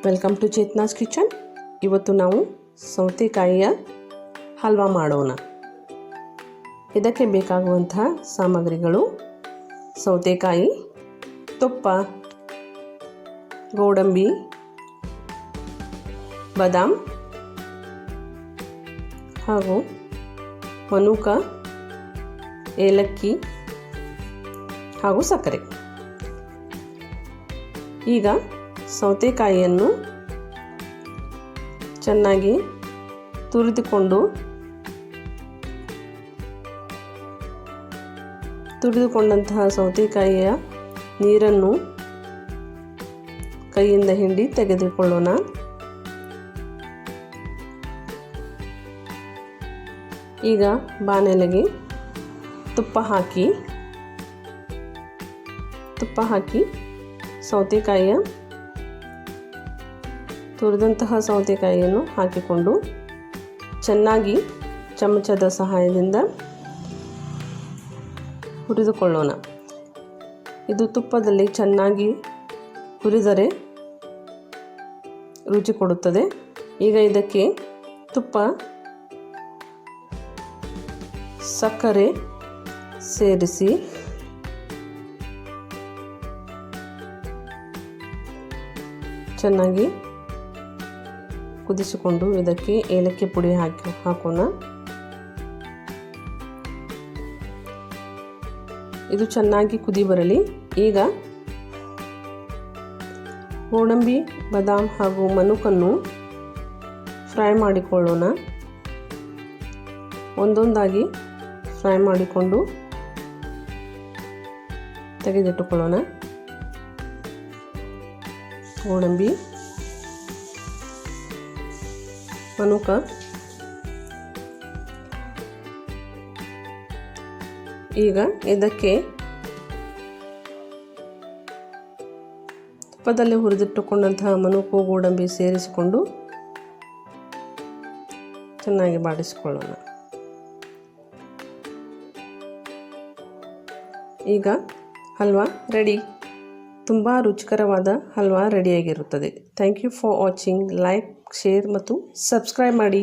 Welcome to Chetana's kitchen. ಇವತ್ತು ನಾವು ಸೌತೆಕಾಯಿಯ ಹಲ್ವಾ ಮಾಡೋಣ. ಇದಕ್ಕೆ ಬೇಕಾಗುವಂತಹ ಸಾಮಗ್ರಿಗಳು: ಸೌತೆಕಾಯಿ, ತುಪ್ಪ, ಗೋಡಂಬಿ, ಬಾದಾಮ್ ಹಾಗೂ ಮನುಕ, ಏಲಕ್ಕಿ ಹಾಗೂ ಸಕ್ಕರೆ. ಈಗ ಸೌತೆಕಾಯಿಯನ್ನು ಚೆನ್ನಾಗಿ ತುರಿದುಕೊಂಡಂತಹ ಸೌತೆಕಾಯಿಯ ನೀರನ್ನು ಕೈಯಿಂದ ಹಿಂಡಿ ತೆಗೆದುಕೊಳ್ಳೋಣ. ಈಗ ಬಾಣಲೆಗೆ ತುಪ್ಪ ಹಾಕಿ ತುರಿದಂತಹ ಸೌತೆಕಾಯಿಯನ್ನು ಹಾಕಿಕೊಂಡು ಚೆನ್ನಾಗಿ ಚಮಚದ ಸಹಾಯದಿಂದ ಹುರಿದುಕೊಳ್ಳೋಣ. ಇದು ತುಪ್ಪದಲ್ಲಿ ಚೆನ್ನಾಗಿ ಹುರಿದರೆ ರುಚಿ ಕೊಡುತ್ತದೆ. ಈಗ ಇದಕ್ಕೆ ತುಪ್ಪ, ಸಕ್ಕರೆ ಸೇರಿಸಿ ಚೆನ್ನಾಗಿ ಕುದಿಸಿಕೊಂಡು ಇದಕ್ಕೆ ಏಲಕ್ಕಿ ಪುಡಿ ಹಾಕೋಣ. ಇದು ಚೆನ್ನಾಗಿ ಕುದಿ ಬರಲಿ. ಈಗ ಗೋಡಂಬಿ, ಬಾದಾಮ್ ಹಾಗೂ ಮನುಕನ್ನು ಫ್ರೈ ಮಾಡಿಕೊಳ್ಳೋಣ. ಒಂದೊಂದಾಗಿ ಫ್ರೈ ಮಾಡಿಕೊಂಡು ತೆಗೆದಿಟ್ಟುಕೊಳ್ಳೋಣ. ಗೋಡಂಬಿ, ಮನುಕ, ಈಗ ಇದಕ್ಕೆ ತುಪ್ಪದಲ್ಲಿ ಹುರಿದಿಟ್ಟುಕೊಂಡಂತಹ ಮನುಕು, ಗೋಡಂಬಿ ಸೇರಿಸಿಕೊಂಡು ಚೆನ್ನಾಗಿ ಬಾಡಿಸಿಕೊಳ್ಳೋಣ. ಈಗ ಹಲ್ವಾ ರೆಡಿ. ತುಂಬ ರುಚಿಕರವಾದ ಹಲ್ವಾ ರೆಡಿಯಾಗಿರುತ್ತದೆ. Thank you for watching. Like, share ಮತ್ತು ಸಬ್ಸ್ಕ್ರೈಬ್ ಮಾಡಿ.